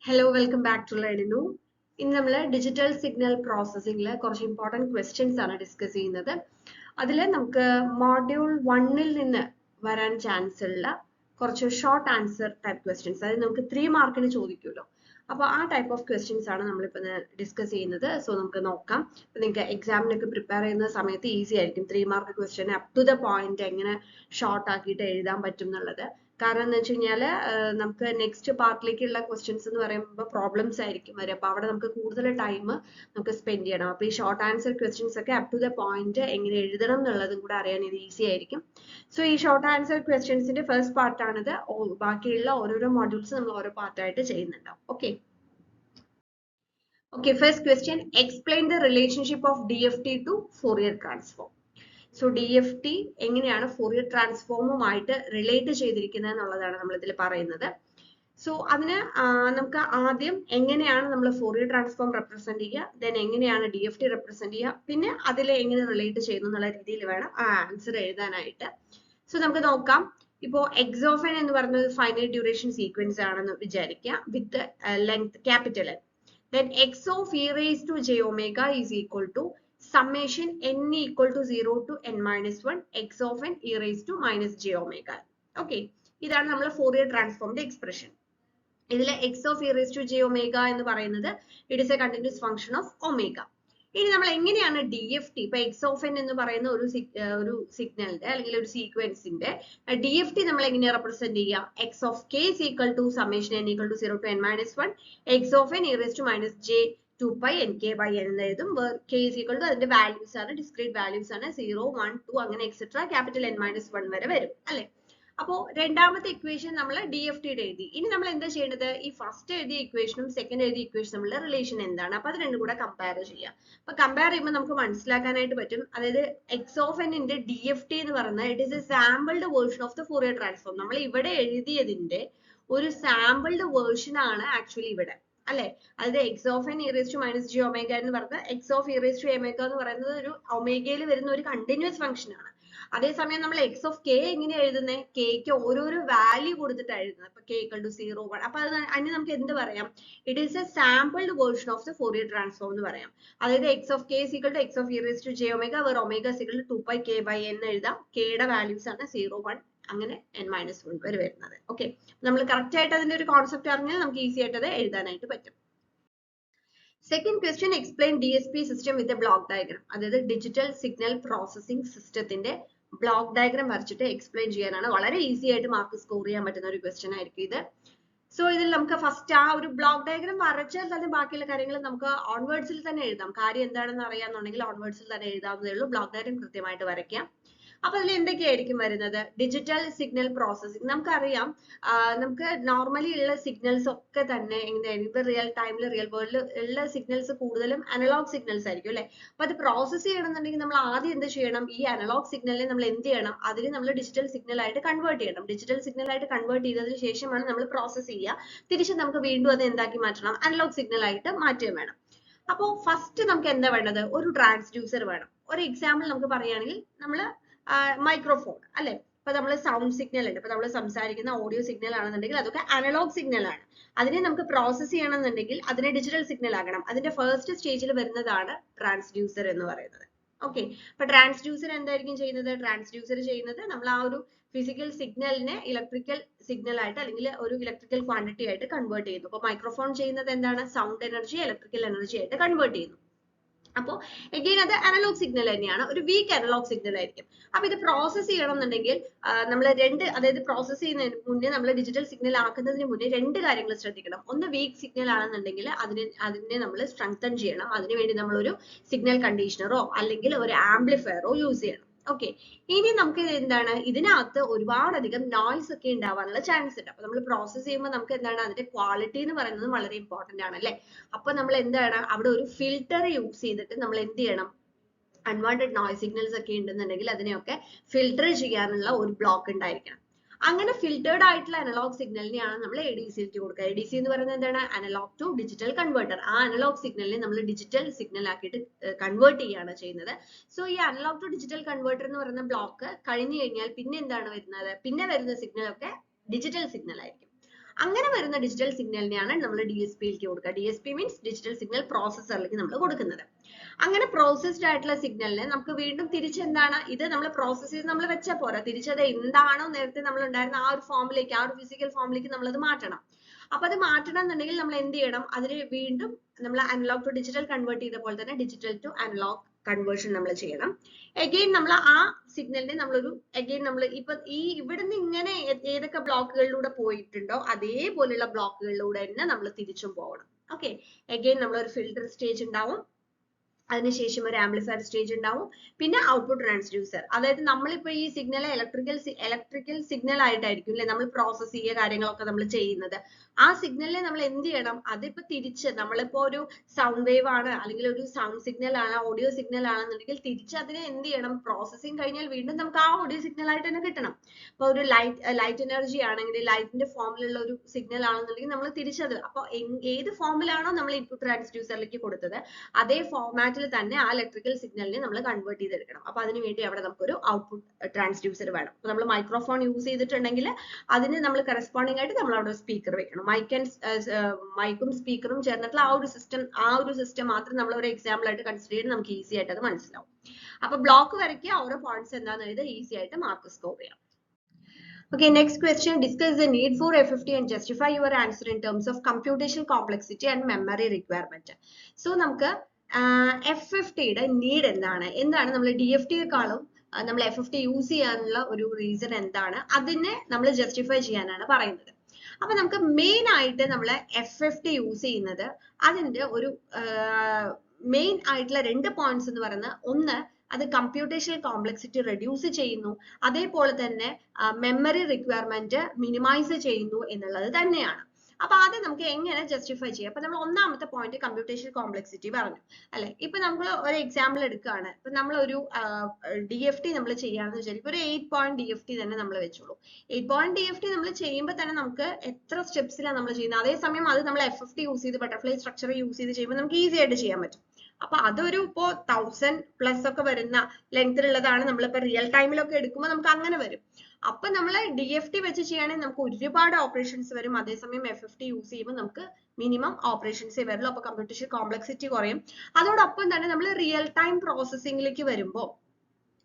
Hello, welcome back to Ledinu. ഇന്ന് നമ്മൾ digital signal പ്രോസസ്സിംഗിൽ കുറച്ച് ഇമ്പോർട്ടൻറ്റ് ക്വസ്റ്റ്യൻസ് ആണ് ഡിസ്കസ് ചെയ്യുന്നത്. അതിൽ നമുക്ക് മോഡ്യൂൾ 1-ൽ നിന്ന് വരാൻ ചാൻസ് ഉള്ള കുറച്ച് ഷോർട്ട് ആൻസർ ടൈപ്പ് ക്വസ്റ്റ്യൻസ്, അതായത് നമുക്ക് 3 മാർക്കിന് ചോദിക്കുമല്ലോ. അപ്പോൾ ആ ടൈപ്പ് ഓഫ് ക്വസ്റ്റ്യൻസ് ആണ് നമ്മളിപ്പോൾ ഡിസ്കസ് ചെയ്യുന്നത്. സോ നമുക്ക് നോക്കാം. നിങ്ങൾക്ക് എക്സാമിനൊക്കെ പ്രിപ്പയർ ചെയ്യുന്ന സമയത്ത് ഈസി ആയിരിക്കും 3 mark question up to the point എങ്ങനെ ഷോർട്ട് ആക്കിയിട്ട് എഴുതാൻ പറ്റും എന്നുള്ളത്. കാരണം എന്ന് വെച്ച് കഴിഞ്ഞാൽ നമുക്ക് നെക്സ്റ്റ് പാർട്ടിലേക്കുള്ള ക്വസ്റ്റ്യൻസ് എന്ന് പറയുമ്പോൾ പ്രോബ്ലംസ് ആയിരിക്കും വരിക. അപ്പോൾ അവിടെ നമുക്ക് കൂടുതൽ ടൈം നമുക്ക് സ്പെൻഡ് ചെയ്യണം. അപ്പോൾ ഈ ഷോർട്ട് ആൻസർ ക്വസ്റ്റ്യൻസ് ഒക്കെ അപ് ടു ദ പോയിന്റ് എങ്ങനെ എഴുതണം എന്നുള്ളതും കൂടെ അറിയാൻ ഇത് ഈസി ആയിരിക്കും. സോ ഈ ഷോർട്ട് ആൻസർ ക്വസ്റ്റ്യൻസിന്റെ ഫസ്റ്റ് പാർട്ടാണിത്. ബാക്കിയുള്ള ഓരോരോ മോഡ്യൂൾസ് നമ്മൾ ഓരോ പാർട്ടായിട്ട് ചെയ്യുന്നുണ്ടാവും. Okay, first question, explain the relationship of DFT to Fourier transform. So DFT എങ്ങനെയാണ് ഫോറിയർ ട്രാൻസ്ഫോമുമായിട്ട് റിലേറ്റ് ചെയ്തിരിക്കുന്നത് എന്നുള്ളതാണ് നമ്മൾ ഇതിൽ പറയുന്നത്. സോ അതിന് നമുക്ക് ആദ്യം എങ്ങനെയാണ് നമ്മൾ ഫോറിയർ ട്രാൻസ്ഫോം റെപ്രസെന്റ് ചെയ്യുക, ദെൻ എങ്ങനെയാണ് DFT റെപ്രസെന്റ് ചെയ്യുക, പിന്നെ അതിൽ എങ്ങനെ റിലേറ്റ് ചെയ്യുന്നു എന്നുള്ള രീതിയിൽ വേണം ആ ആൻസർ എഴുതാനായിട്ട്. സോ നമുക്ക് നോക്കാം. ഇപ്പോൾ എക്സ് ഓഫ് എൻ എന്ന് പറയുന്നത് ഫൈനൈറ്റ് ഡ്യൂറേഷൻ സീക്വൻസ് ആണെന്ന് വിചാരിക്കുക with length capital N. Then x of e raised to j omega is equal to summation n equal to 0 to n minus 1 x of n e raised to minus j omega. Okay, ഇതാണ് നമ്മൾ Fourier ട്രാൻസ്ഫോമിന്റെ expression. ഇതിലെ x of e raised to j omega എന്ന് പറയുന്നത് it is a continuous function of omega. ഇനി നമ്മൾ എങ്ങനെയാണ് DFT, ഇപ്പൊ X of N എന്ന് പറയുന്ന ഒരു സിഗ്നലിന്റെ അല്ലെങ്കിൽ ഒരു സീക്വൻസിന്റെ DFT നമ്മൾ എങ്ങനെയാണ് റെപ്രസെന്റ് ചെയ്യുക? X of K is equal to summation n equal to 0 to n minus 1 x of n e raised to minus j 2 pi nk by n എന്ന് എഴുതും. k is equal to അതിന്റെ values ആണ്, discrete values ആണ്, 0 1 2 അങ്ങനെ etcetera capital N minus 1 വരെ വരും അല്ലെ. അപ്പോ രണ്ടാമത്തെ ഇക്വേഷൻ നമ്മൾ DFT എഴുതി. ഇനി നമ്മൾ എന്താ ചെയ്യേണ്ടത്? ഈ ഫസ്റ്റ് എഴുതിയ ഇക്വേഷനും സെക്കൻഡ് എഴുതിയ ഇക്വേഷനും തമ്മിലുള്ള റിലേഷൻ എന്താണ്? അപ്പൊ അത് രണ്ടും കൂടെ കമ്പയർ ചെയ്യാം. അപ്പൊ കമ്പയർ ചെയ്യുമ്പോൾ നമുക്ക് മനസ്സിലാക്കാനായിട്ട് പറ്റും. അതായത് എക്സ് ഓഫ് എന്നിന്റെ DFT എന്ന് പറയുന്നത് it is a sampled version of the Fourier transform. നമ്മൾ ഇവിടെ എഴുതിയതിന്റെ ഒരു സാമ്പിൾഡ് വേർഷൻ ആണ് ആക്ച്വലി ഇവിടെ അല്ലെ. അതായത് x of n raise to minus j omega എന്ന് പറഞ്ഞത് x of raise to omega എന്ന് പറയുന്നത് ഒരു ഒമേഗയിൽ വരുന്ന ഒരു കണ്ടിന്യൂസ് ഫംഗ്ഷൻ ആണ്. അതേസമയം നമ്മൾ എക്സ് ഓഫ് കെ എങ്ങനെ എഴുതുന്നത്? കെക്ക് ഓരോരോ വാല്യൂ കൊടുത്തിട്ടാണ് എഴുതുന്നത്. അപ്പൊ കെ ഈക്വൽ ടു 0 1. അപ്പൊ അതിന് നമുക്ക് എന്ത് പറയാം? It is a sampled version of the Fourier transform എന്ന് പറയാം. അതായത് x of k equal to x of e raise to j omega where omega equal to 2 pi k by n എഴുതാം. കെയുടെ വാല്യൂസ് ആണ് 0 1 അങ്ങനെ n minus 1 വരെ വരുന്നത്. Okay, നമ്മൾ കറക്റ്റ് ആയിട്ട് അതിന്റെ ഒരു കോൺസെപ്റ്റ് അറിഞ്ഞാൽ നമുക്ക് ഈസി ആയിട്ട് അത് എഴുതാനായിട്ട് പറ്റും. Second question, explain DSP system with a block diagram. അതായത് ഡിജിറ്റൽ സിഗ്നൽ പ്രോസസിംഗ് സിസ്റ്റത്തിന്റെ ബ്ലോക്ക് ഡയഗ്രാം വരച്ചിട്ട് എക്സ്പ്ലെയിൻ ചെയ്യാനാണ്. വളരെ ഈസി ആയിട്ട് മാർക്ക് സ്കോർ ചെയ്യാൻ പറ്റുന്ന ഒരു ക്വസ്റ്റ്യൻ ആയിരിക്കും ഇത്. സോ ഇതിൽ നമുക്ക് ഫസ്റ്റ് ആ ഒരു ബ്ലോക്ക് ഡയഗ്രാം വരച്ചാൽ തന്നെ ബാക്കിയുള്ള കാര്യങ്ങൾ നമുക്ക് ഓൺവേർഡ്സിൽ തന്നെ എഴുതാം. കാര്യം എന്താണെന്ന് അറിയാന്നുണ്ടെങ്കിൽ ഓൺവേർഡ്സിൽ തന്നെ എഴുതാവുന്നതേ ഉള്ളൂ. ബ്ലോക്ക് ഡയഗ്രാം കൃത്യമായിട്ട് വരയ്ക്കാം. അപ്പൊ അതിൽ എന്തൊക്കെയായിരിക്കും വരുന്നത്? Digital signal processing. നമുക്കറിയാം, നമുക്ക് നോർമലി ഉള്ള സിഗ്നൽസ് ഒക്കെ തന്നെ ഇപ്പൊ റിയൽ ടൈമിൽ റിയൽ വേൾഡിൽ ഉള്ള സിഗ്നൽസ് കൂടുതലും അനലോഗ് സിഗ്നൽസ് ആയിരിക്കും അല്ലെ. അപ്പൊ അത് പ്രോസസ് ചെയ്യണമെന്നുണ്ടെങ്കിൽ നമ്മൾ ആദ്യം എന്ത് ചെയ്യണം? ഈ അനലോഗ് സിഗ്നലിനെ നമ്മൾ എന്ത് ചെയ്യണം? അതിന് നമ്മൾ ഡിജിറ്റൽ സിഗ്നൽ ആയിട്ട് കൺവേർട്ട് ചെയ്യണം. ഡിജിറ്റൽ സിഗ്നൽ ആയിട്ട് കൺവേർട്ട് ചെയ്തതിന് ശേഷമാണ് നമ്മൾ പ്രോസസ് ചെയ്യുക. തിരിച്ച് നമുക്ക് വീണ്ടും അത് എന്താക്കി മാറ്റണം? അനലോഗ് സിഗ്നൽ ആയിട്ട് മാറ്റുകയും വേണം. അപ്പോ ഫസ്റ്റ് നമുക്ക് എന്താ വേണ്ടത്? ഒരു ട്രാൻസ്ഡ്യൂസർ വേണം. ഒരു എക്സാമ്പിൾ നമുക്ക് പറയുകയാണെങ്കിൽ നമ്മൾ മൈക്രോഫോൺ അല്ലെ. ഇപ്പൊ നമ്മൾ സൗണ്ട് സിഗ്നൽ ഉണ്ട്, ഇപ്പൊ നമ്മൾ സംസാരിക്കുന്ന ഓഡിയോ സിഗ്നൽ ആണെന്നുണ്ടെങ്കിൽ അതൊക്കെ അനലോഗ് സിഗ്നൽ ആണ്. അതിനെ നമുക്ക് പ്രോസസ് ചെയ്യണമെന്നുണ്ടെങ്കിൽ അതിനെ ഡിജിറ്റൽ സിഗ്നൽ ആക്കണം. അതിന്റെ ഫസ്റ്റ് സ്റ്റേജിൽ വരുന്നതാണ് ട്രാൻസ്ഡ്യൂസർ എന്ന് പറയുന്നത്. ഓക്കെ, അപ്പൊ ട്രാൻസ്ഡ്യൂസർ എന്തായിരിക്കും ചെയ്യുന്നത്? ട്രാൻസ്ഡ്യൂസർ ചെയ്യുന്നത് നമ്മൾ ആ ഒരു ഫിസിക്കൽ സിഗ്നലിനെ ഇലക്ട്രിക്കൽ സിഗ്നൽ ആയിട്ട് അല്ലെങ്കിൽ ഒരു ഇലക്ട്രിക്കൽ ക്വാണ്ടിറ്റി ആയിട്ട് കൺവേർട്ട് ചെയ്യുന്നു. അപ്പൊ മൈക്രോഫോൺ ചെയ്യുന്നത് എന്താണ്? സൗണ്ട് എനർജി ഇലക്ട്രിക്കൽ എനർജി ആയിട്ട് കൺവേർട്ട് ചെയ്യുന്നു. അപ്പോ എഗെയിൻ അത് അനലോഗ് സിഗ്നൽ തന്നെയാണ്, ഒരു വീക്ക് അനലോഗ് സിഗ്നൽ ആയിരിക്കും. അപ്പൊ ഇത് പ്രോസസ് ചെയ്യണമെന്നുണ്ടെങ്കിൽ നമ്മൾ അതായത് പ്രോസസ് ചെയ്യുന്നതിന് മുന്നേ നമ്മൾ ഡിജിറ്റൽ സിഗ്നൽ ആക്കുന്നതിന് മുന്നേ രണ്ട് കാര്യങ്ങൾ ശ്രദ്ധിക്കണം. ഒന്ന്, വീക്ക് സിഗ്നൽ ആണെന്നുണ്ടെങ്കിൽ അതിനെ നമ്മൾ സ്ട്രെങ്തൻ ചെയ്യണം. അതിനുവേണ്ടി നമ്മൾ ഒരു സിഗ്നൽ കണ്ടീഷണറോ അല്ലെങ്കിൽ ഒരു ആംപ്ലിഫയറോ യൂസ് ചെയ്യണം. ഓക്കെ, ഇനി നമുക്ക് എന്താണ്? ഇതിനകത്ത് ഒരുപാടധികം നോയ്സ് ഒക്കെ ഉണ്ടാവാനുള്ള ചാൻസ് ഉണ്ട്. അപ്പൊ നമ്മൾ പ്രോസസ് ചെയ്യുമ്പോൾ നമുക്ക് എന്താണ്? അതിന്റെ ക്വാളിറ്റി എന്ന് പറയുന്നത് വളരെ ഇമ്പോർട്ടന്റ് ആണ് അല്ലെ. അപ്പൊ നമ്മൾ എന്താണ്? അവിടെ ഒരു ഫിൽറ്റർ യൂസ് ചെയ്തിട്ട് നമ്മൾ എന്ത് ചെയ്യണം? അൺവാണ്ടഡ് നോയ്സ് സിഗ്നൽസ് ഒക്കെ ഉണ്ടെന്നുണ്ടെങ്കിൽ അതിനെയൊക്കെ ഫിൽറ്റർ ചെയ്യാനുള്ള ഒരു ബ്ലോക്ക് ഉണ്ടായിരിക്കണം. അങ്ങനെ ഫിൽറ്റേർഡ് ആയിട്ടുള്ള അനലോഗ് സിഗ്നലിനെയാണ് നമ്മൾ ADC കൊടുക്കുക. ADC എന്ന് പറയുന്നത് എന്താണ്? Analog to digital converter. ആ അനലോഗ് സിഗ്നലിനെ നമ്മൾ ഡിജിറ്റൽ സിഗ്നൽ ആക്കിയിട്ട് കൺവേർട്ട് ചെയ്യുകയാണ് ചെയ്യുന്നത്. സോ ഈ അനലോഗ് ടു ഡിജിറ്റൽ കൺവേർട്ടർ എന്ന് പറയുന്ന ബ്ലോക്ക് കഴിഞ്ഞു കഴിഞ്ഞാൽ പിന്നെ എന്താണ് വരുന്നത്? പിന്നെ വരുന്ന സിഗ്നൽ ഒക്കെ ഡിജിറ്റൽ സിഗ്നൽ ആയിരിക്കും. അങ്ങനെ വരുന്ന ഡിജിറ്റൽ സിഗ്നലിനെയാണ് നമ്മൾ DSP-യിലേക്ക് കൊടുക്കുക. DSP മീൻസ് ഡിജിറ്റൽ സിഗ്നൽ പ്രോസസ്സറിലേക്ക് നമ്മൾ കൊടുക്കുന്നത്. അങ്ങനെ പ്രോസസ്ഡ് ആയിട്ടുള്ള സിഗ്നലിനെ നമുക്ക് വീണ്ടും തിരിച്ചെന്താണ് ഇത് നമ്മൾ പ്രോസസ് ചെയ്ത് നമ്മൾ വെച്ചാൽ പോരാ, തിരിച്ചത് എന്താണോ നേരത്തെ നമ്മൾ ഉണ്ടായിരുന്ന ആ ഒരു ഫോമിലേക്ക്, ആ ഒരു ഫിസിക്കൽ ഫോമിലേക്ക് നമ്മൾ അത് മാറ്റണം. അപ്പൊ അത് മാറ്റണം എന്നുണ്ടെങ്കിൽ നമ്മൾ എന്ത് ചെയ്യണം, അതിന് വീണ്ടും നമ്മൾ അനലോഗ് ടു ഡിജിറ്റൽ കൺവേർട്ട് ചെയ്ത പോലെ തന്നെ ഡിജിറ്റൽ ടു അനലോഗ് കൺവേർഷൻ നമ്മൾ ചെയ്യണം. അഗെയിൻ നമ്മൾ ആ സിഗ്നലിനെ നമ്മളൊരു അഗെയിൻ നമ്മൾ ഇപ്പൊ ഈ ഇവിടുന്ന് ഇങ്ങനെ ഏതൊക്കെ ബ്ലോക്കുകളിലൂടെ പോയിട്ടുണ്ടോ അതേപോലെയുള്ള ബ്ലോക്കുകളിലൂടെ തന്നെ നമ്മൾ തിരിച്ചും പോകണം. ഓക്കെ, അഗെയിൻ നമ്മളൊരു ഫിൽട്ടർ സ്റ്റേജ് ഉണ്ടാവും, അതിനുശേഷം ഒരു ആംപ്ലിഫയർ സ്റ്റേജ് ഉണ്ടാവും, പിന്നെ ഔട്ട്പുട്ട് ട്രാൻസ്ഡ്യൂസർ. അതായത് നമ്മളിപ്പോ ഈ സിഗ്നൽ ഇലക്ട്രിക്കൽ സിഗ്നൽ ആയിട്ടായിരിക്കും അല്ലെ നമ്മൾ പ്രോസസ് ചെയ്യുക കാര്യങ്ങളൊക്കെ നമ്മൾ ചെയ്യുന്നത്. ആ സിഗ്നലിനെ നമ്മൾ എന്ത് ചെയ്യണം, അതിപ്പോ തിരിച്ച് നമ്മളിപ്പോ ഒരു സൗണ്ട് വേവ് ആണ് അല്ലെങ്കിൽ ഒരു സൗണ്ട് സിഗ്നൽ ആണ്, ഓഡിയോ സിഗ്നൽ ആണെന്നുണ്ടെങ്കിൽ തിരിച്ച് അതിനെ എന്ത് ചെയ്യണം, പ്രോസസ്സിങ് കഴിഞ്ഞാൽ വീണ്ടും നമുക്ക് ആ ഓഡിയോ സിഗ്നൽ ആയിട്ട് തന്നെ കിട്ടണം. ഇപ്പൊ ഒരു ലൈറ്റ് എനർജി ആണെങ്കിൽ ലൈറ്റിന്റെ ഫോമിലുള്ള ഒരു സിഗ്നൽ ആണെന്നുണ്ടെങ്കിൽ നമ്മൾ തിരിച്ചത് അപ്പൊ ഏത് ഫോമിലാണോ നമ്മൾ ഇൻപുട്ട് ട്രാൻസ്ഡ്യൂസറിലേക്ക് കൊടുത്തത് അതേ ഫോമാറ്റ് തന്നെ ആ ഇലക്ട്രിക്കൽ സിഗ്നലിനെ നമ്മൾ കൺവേർട്ട് ചെയ്തെടുക്കണം. അപ്പൊ അതിന് വേണ്ടി അവിടെ നമുക്കൊരു ഔട്ട്പുട്ട് ട്രാൻസ്ഡ്യൂസർ വേണം. അപ്പൊ നമ്മൾ മൈക്രോഫോൺ യൂസ് ചെയ്തിട്ടുണ്ടെങ്കിൽ അതിന് നമ്മൾ കറസ്പോണ്ടിങ് ആയിട്ട് നമ്മൾ അവിടെ സ്പീക്കർ വെക്കണം. മൈക്കും സ്പീക്കറും ചേർന്നിട്ടുള്ള ആ ഒരു സിസ്റ്റം മാത്രം നമ്മൾ ഒരു എക്സാമ്പിൾ ആയിട്ട് കൺസിഡർ ചെയ്ത് നമുക്ക് ഈസി ആയിട്ട് അത് മനസ്സിലാവും. അപ്പൊ ബ്ലോക്ക് വരയ്ക്കുക, ഓരോ പോയിന്റ്സ് എന്താണെന്ന് എഴുതുക, ഈസി ആയിട്ട് മാർക്ക് സ്കോർ ചെയ്യാം. Okay, next question. Discuss the need for FFT and justify your answer in terms of computational complexity and memory requirement. So നമുക്ക് FFTയുടെ നീഡ് എന്താണ് നമ്മൾ DFT-യെക്കാളും നമ്മൾ FFT യൂസ് ചെയ്യാനുള്ള ഒരു റീസൺ എന്താണ്, അതിനെ നമ്മൾ ജസ്റ്റിഫൈ ചെയ്യാനാണ് പറയുന്നത്. അപ്പൊ നമുക്ക് മെയിൻ ആയിട്ട് നമ്മൾ FFT യൂസ് ചെയ്യുന്നത് അതിന്റെ ഒരു മെയിൻ ആയിട്ടുള്ള 2 പോയിന്റ്സ് എന്ന് പറയുന്നത്, ഒന്ന് അത് കമ്പ്യൂട്ടേഷണൽ കോംപ്ലക്സിറ്റി റെഡ്യൂസ് ചെയ്യുന്നു, അതേപോലെ തന്നെ മെമ്മറി റിക്വയർമെന്റ് മിനിമൈസ് ചെയ്യുന്നു എന്നുള്ളത് തന്നെയാണ്. അപ്പൊ ആദ്യം നമുക്ക് എങ്ങനെ ജസ്റ്റിഫൈ ചെയ്യാം. അപ്പൊ നമ്മൾ ഒന്നാമത്തെ പോയിന്റ് കമ്പ്യൂട്ടേഷണൽ കോംപ്ലക്സിറ്റി പറഞ്ഞു അല്ലെ. ഇപ്പൊ നമ്മൾ ഒരു എക്സാമ്പിൾ എടുക്കുകയാണ്. ഇപ്പൊ നമ്മൾ ഒരു DFT നമ്മൾ ചെയ്യാന്ന് വിചാരിക്കും, ഒരു 8 പോയിന്റ് DFT തന്നെ നമ്മൾ വെച്ചോളൂ. 8 പോയിന്റ് DFT നമ്മൾ ചെയ്യുമ്പോൾ തന്നെ നമുക്ക് എത്ര സ്റ്റെപ്സിലാണ് നമ്മൾ ചെയ്യുന്നത്, അതേസമയം അത് നമ്മൾ FFT യൂസ് ചെയ്ത് ബട്ടർഫ്ലൈ സ്ട്രക്ചർ യൂസ് ചെയ്ത് ചെയ്യുമ്പോൾ നമുക്ക് ഈസി ആയിട്ട് ചെയ്യാൻ പറ്റും. അപ്പൊ അതൊരു ഇപ്പോ 1000+ ഒക്കെ വരുന്ന ലെങ്തിലുള്ളതാണ്. നമ്മളിപ്പോ റിയൽ ടൈമിലൊക്കെ എടുക്കുമ്പോൾ നമുക്ക് അങ്ങനെ വരും. അപ്പൊ നമ്മൾ DFT വെച്ച് ചെയ്യുകയാണെങ്കിൽ നമുക്ക് ഒരുപാട് ഓപ്പറേഷൻസ് വരും, അതേസമയം FFT യൂസ് ചെയ്യുമ്പോൾ നമുക്ക് മിനിമം ഓപ്പറേഷൻസേ വരുള്ളൂ. അപ്പൊ കമ്പ്യൂട്ടേഷൻ കോംപ്ലക്സിറ്റി കുറയും. അതോടൊപ്പം തന്നെ നമ്മൾ റിയൽ ടൈം പ്രോസസ്സിംഗിലേക്ക് വരുമ്പോൾ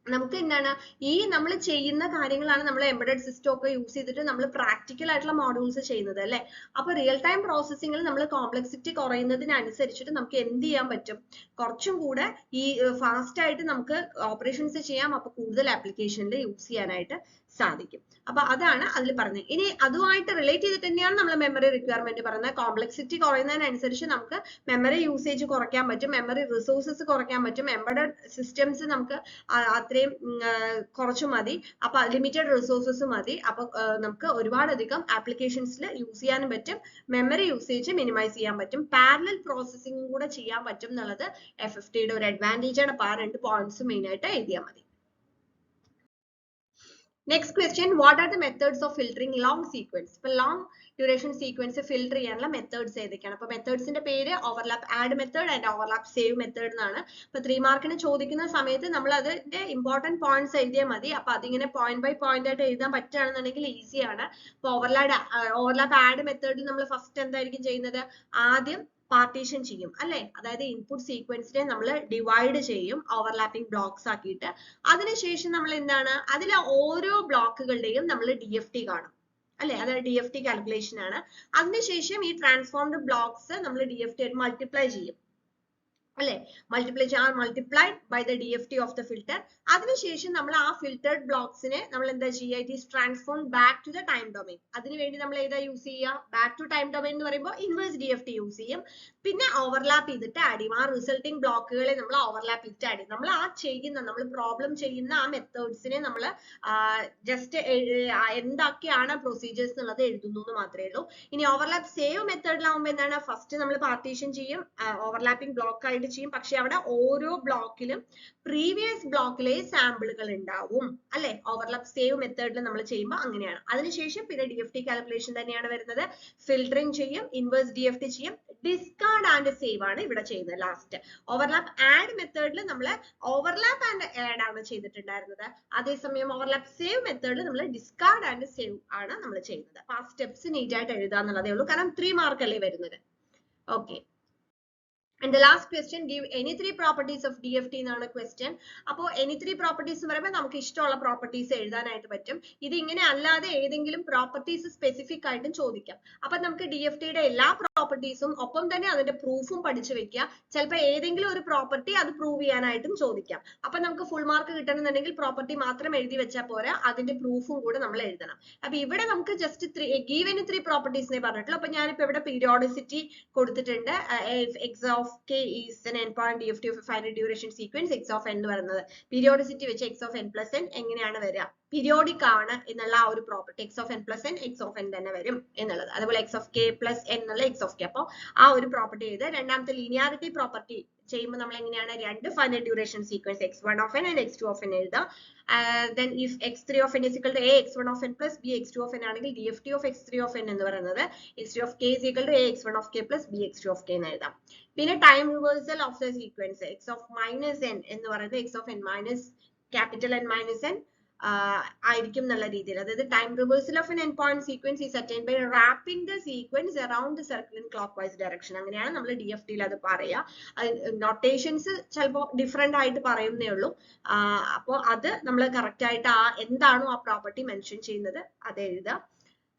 നമുക്ക് എന്താണ്, ഈ നമ്മൾ ചെയ്യുന്ന കാര്യങ്ങളാണ് നമ്മൾ എംബഡഡ് സിസ്റ്റം ഒക്കെ യൂസ് ചെയ്തിട്ട് നമ്മൾ പ്രാക്ടിക്കൽ ആയിട്ടുള്ള മോഡ്യൂൾസ് ചെയ്യുന്നത് അല്ലെ. അപ്പൊ റിയൽ ടൈം പ്രോസസ്സിംഗിൽ നമ്മൾ കോംപ്ലക്സിറ്റി കുറയുന്നതിനനുസരിച്ചിട്ട് നമുക്ക് എന്ത് ചെയ്യാൻ പറ്റും, കുറച്ചും കൂടെ ഈ ഫാസ്റ്റ് ആയിട്ട് നമുക്ക് ഓപ്പറേഷൻസ് ചെയ്യാം. അപ്പൊ കൂടുതൽ ആപ്ലിക്കേഷനിൽ യൂസ് ചെയ്യാനായിട്ട് സാധിക്കും. അപ്പൊ അതാണ് അതിൽ പറഞ്ഞത്. ഇനി അതുമായിട്ട് റിലേറ്റ് ചെയ്തിട്ട് തന്നെയാണ് നമ്മൾ മെമ്മറി റിക്വയർമെന്റ് പറയുന്നത്. കോംപ്ലക്സിറ്റി കുറയുന്നതിനനുസരിച്ച് നമുക്ക് മെമ്മറി യൂസേജ് കുറയ്ക്കാൻ പറ്റും, മെമ്മറി റിസോഴ്സസ് കുറയ്ക്കാൻ പറ്റും. എംബഡഡ് സിസ്റ്റംസ് നമുക്ക് അത്രയും കുറച്ചു മതി, അപ്പൊ ലിമിറ്റഡ് റിസോഴ്സസ് മതി. അപ്പൊ നമുക്ക് ഒരുപാടധികം ആപ്ലിക്കേഷൻസിൽ യൂസ് ചെയ്യാനും പറ്റും, മെമ്മറി യൂസേജ് മിനിമൈസ് ചെയ്യാൻ പറ്റും, പാരലൽ പ്രോസസ്സിംഗും കൂടെ ചെയ്യാൻ പറ്റും എന്നുള്ളത് FFTയുടെ ഒരു അഡ്വാൻറ്റേജ് ആണ്. അപ്പൊ ആ 2 പോയിന്റ്സ് മെയിൻ ആയിട്ട് എഴുതിയാൽ മതി. Next question, what are the methods of filtering long sequence? ഇപ്പൊ long duration sequence filter ചെയ്യാനുള്ള methods ഏതൊക്കെയാണ്? അപ്പൊ മെത്തേഡ്സിന്റെ പേര് overlap add method and overlap save method എന്നാണ്. ഇപ്പൊ 3 മാർക്കിന് ചോദിക്കുന്ന സമയത്ത് നമ്മൾ അതിന്റെ ഇമ്പോർട്ടന്റ് പോയിന്റ്സ് എഴുതിയാൽ മതി. അപ്പൊ അതിങ്ങനെ പോയിന്റ് ബൈ പോയിന്റ് ആയിട്ട് എഴുതാൻ പറ്റുകയാണെന്നുണ്ടെങ്കിൽ ഈസി ആണ്. ഇപ്പൊ overlap add മെത്തേഡിൽ നമ്മൾ ഫസ്റ്റ് എന്തായിരിക്കും ചെയ്യുന്നത്, ആദ്യം പാർട്ടീഷൻ ചെയ്യും അല്ലെ. അതായത് ഇൻപുട്ട് സീക്വൻസിനെ നമ്മൾ ഡിവൈഡ് ചെയ്യും ഓവർലാപ്പിംഗ് ബ്ലോക്സ് ആക്കിയിട്ട്. അതിനുശേഷം നമ്മൾ എന്താണ്, അതിലെ ഓരോ ബ്ലോക്കുകളുടെയും നമ്മൾ DFT കാണും അല്ലെ. അതായത് DFT കാൽക്കുലേഷൻ ആണ്. അതിനുശേഷം ഈ ട്രാൻസ്ഫോംഡ് ബ്ലോക്സ് നമ്മൾ DFT ആയിട്ട് മൾട്ടിപ്ലൈ ചെയ്യും അല്ലെ. multiplied by the DFT of the filter. അതിനുശേഷം നമ്മൾ ആ ഫിൽറ്റർഡ് ബ്ലോക്സിനെ നമ്മൾ എന്താ ചെയ്യുക, it is transform back to the time domain. അതിനുവേണ്ടി നമ്മൾ ഏതാ യൂസ് ചെയ്യുക, ബാക്ക് ടു ടൈം ഡൊമൈൻ എന്ന് പറയുമ്പോൾ ഇൻവേഴ്സ് DFT യൂസ് ചെയ്യും. പിന്നെ ഓവർലാപ്പ് ചെയ്തിട്ട് ആഡ് ചെയ്യും. ആ റിസൾട്ടിംഗ് ബ്ലോക്കുകളെ നമ്മൾ ഓവർലാപ്പ് ചെയ്തിട്ട് ആഡ് ചെയ്യും. നമ്മൾ പ്രോബ്ലം ചെയ്യുന്ന ആ മെത്തേഡ്സിനെ നമ്മൾ ജസ്റ്റ് എന്തൊക്കെയാണ് പ്രൊസീജിയേഴ്സ് എന്നുള്ളത് എഴുതുന്നു എന്ന് മാത്രമേ ഉള്ളൂ. ഇനി ഓവർലാപ്പ് സേവ് മെത്തേഡിലാവുമ്പോൾ എന്താണ്, ഫസ്റ്റ് നമ്മൾ പാർട്ടീഷൻ ചെയ്യും, ഓവർലാപ്പിംഗ് ബ്ലോക്ക് ആയിട്ട് ചെയ്യും. പക്ഷെ അവിടെ ഓരോ ബ്ലോക്കിലും പ്രീവിയസ് ബ്ലോക്കിലെ സാമ്പിളുകൾ ഉണ്ടാവും അല്ലെ. ഓവർലാപ്പ് സേവ് മെത്തേഡിൽ നമ്മൾ ചെയ്യുമ്പോൾ അങ്ങനെയാണ്. അതിനുശേഷം പിന്നെ DFT കാൽക്കുലേഷൻ തന്നെയാണ് വരുന്നത്. ഫിൽറ്ററിംഗ് ചെയ്യും, ഇൻവേഴ്സ് DFT ചെയ്യും, ഡിസ്കാർഡ് ആൻഡ് സേവ് ആണ് ഇവിടെ ചെയ്യുന്നത് ലാസ്റ്റ്. ഓവർലാപ്പ് ആഡ് മെത്തേഡിൽ നമ്മൾ ഓവർലാപ്പ് ആൻഡ് ആഡ് ആണ് ചെയ്തിട്ടുണ്ടായിരുന്നത്. അതേസമയം ഓവർലാപ്പ് സേവ് മെത്തേഡിൽ നമ്മൾ ഡിസ്കാർഡ് ആൻഡ് സേവ് ആണ് നമ്മൾ ചെയ്യുന്നത്. അപ്പൊ ആ സ്റ്റെപ്സ് നീറ്റ് ആയിട്ട് എഴുതുക എന്നുള്ളതേ ഉള്ളൂ, കാരണം 3 മാർക്ക് അല്ലേ വരുന്നത്. Okay. And the last question, give any 3 properties of DFT എന്നാണ് question. അപ്പോൾ any 3 properties എന്ന് പറയുമ്പോൾ നമുക്ക് ഇഷ്ടമുള്ള പ്രോപ്പർട്ടീസ് എഴുതാനായിട്ട് പറ്റും. ഇത് ഇങ്ങനെ അല്ലാതെ ഏതെങ്കിലും പ്രോപ്പർട്ടീസ് സ്പെസിഫിക് ആയിട്ടും ചോദിക്കാം. അപ്പൊ നമുക്ക് DFTയുടെ എല്ലാ പ്രോപ്പർട്ടീസും ഒപ്പം തന്നെ അതിന്റെ പ്രൂഫും പഠിച്ചു വെക്കുക. ചിലപ്പോൾ ഏതെങ്കിലും ഒരു പ്രോപ്പർട്ടി അത് പ്രൂവ് ചെയ്യാനായിട്ടും ചോദിക്കാം. അപ്പൊ നമുക്ക് ഫുൾ മാർക്ക് കിട്ടണമെന്നുണ്ടെങ്കിൽ പ്രോപ്പർട്ടി മാത്രം എഴുതി വെച്ചാൽ പോരാ, അതിന്റെ പ്രൂഫും കൂടെ നമ്മൾ എഴുതണം. അപ്പൊ ഇവിടെ നമുക്ക് ജസ്റ്റ് give any 3 പ്രോപ്പർട്ടീസിനെ പറഞ്ഞിട്ടുള്ളൂ. അപ്പൊ ഞാനിപ്പോ ഇവിടെ പീരിയോഡിസിറ്റി കൊടുത്തിട്ടുണ്ട്. X of k is an endpoint DFT of a finite duration sequence. X of n എന്ന് പറയുന്നത് പീരിയോഡിസിറ്റി വെച്ച് x of n plus n എങ്ങനെയാണ് വരിക, പീരിയോഡിക് ആണ് എന്നുള്ള ആ ഒരു property x of n plus n x of n തന്നെ വരും എന്നുള്ളത്. അതുപോലെ x of k plus n എന്നുള്ള x of k. അപ്പോൾ ആ ഒരു പ്രോപ്പർട്ടി എഴുതുക. രണ്ടാമത്തെ ലീനിയാരിറ്റി പ്രോപ്പർട്ടി ചെയ്യുമ്പോൾ നമ്മൾ എങ്ങനെയാണ് രണ്ട് finite duration sequence x1 of n and x2 of n എഴുതുക. Then if x3 of n is equal to a x1 of n plus b x2 of n ആണെങ്കിൽ DFT of x3 of n എന്ന് പറയുന്നത് x3 of k is equal to a x1 of k plus b x2 of k എന്ന് എഴുതാം. പിന്നെ time reversal of the sequence x of minus n എന്ന് പറയുന്നത് x of n minus capital N minus n ആയിരിക്കും എന്നുള്ള രീതിയിൽ. അതായത് time reversal of n n point sequence is attained by wrapping the sequence around the circle in clockwise direction. അങ്ങനെയാണ് നമ്മൾ DFTയിൽ അത് പറയുക. നൊട്ടേഷൻസ് ചിലപ്പോൾ ഡിഫറെന്റ് ആയിട്ട് പറയുന്നേ ഉള്ളൂ. അപ്പോൾ അത് നമ്മൾ കറക്റ്റ് ആയിട്ട് എന്താണോ ആ പ്രോപ്പർട്ടി മെൻഷൻ ചെയ്യുന്നത് അത് എഴുതുക.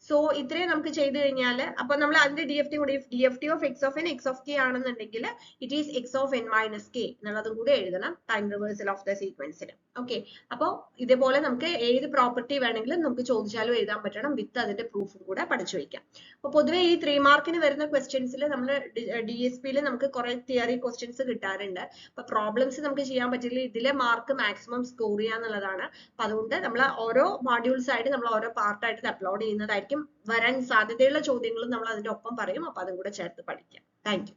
സോ ഇത്രയും നമുക്ക് ചെയ്തു കഴിഞ്ഞാൽ അപ്പൊ നമ്മൾ അതിന്റെ DFT കൂടി DFT of x of n x of k ആണെന്നുണ്ടെങ്കിൽ it is x of n minus k എന്നുള്ളതും കൂടി എഴുതണം ടൈം റിവേഴ്സൽ ഓഫ് ദ സീക്വൻസിന്. ഓക്കെ. അപ്പോൾ ഇതേപോലെ നമുക്ക് ഏത് പ്രോപ്പർട്ടി വേണമെങ്കിലും നമുക്ക് ചോദിച്ചാലും എഴുതാൻ പറ്റണം, വിത്ത് അതിന്റെ പ്രൂഫും കൂടെ പഠിച്ചു വയ്ക്കാം. അപ്പൊ പൊതുവെ ഈ 3 മാർക്കിന് വരുന്ന ക്വസ്റ്റ്യൻസിൽ നമ്മൾ DSPയിൽ നമുക്ക് കുറെ തിയറി ക്വസ്റ്റ്യൻസ് കിട്ടാറുണ്ട്. അപ്പൊ പ്രോബ്ലംസ് നമുക്ക് ചെയ്യാൻ പറ്റില്ല, ഇതിലെ മാർക്ക് മാക്സിമം സ്കോർ ചെയ്യാന്നുള്ളതാണ്. അപ്പൊ അതുകൊണ്ട് നമ്മൾ ഓരോ മോഡ്യൂൾസ് ആയിട്ട് നമ്മൾ ഓരോ പാർട്ടായിട്ട് അപ്ലോഡ് ചെയ്യുന്നതായിരിക്കും. വരാൻ സാധ്യതയുള്ള ചോദ്യങ്ങളും നമ്മൾ അതിന്റെ ഒപ്പം പറയും. അപ്പൊ അതും കൂടെ ചേർത്ത് പഠിക്കാം. Thank you.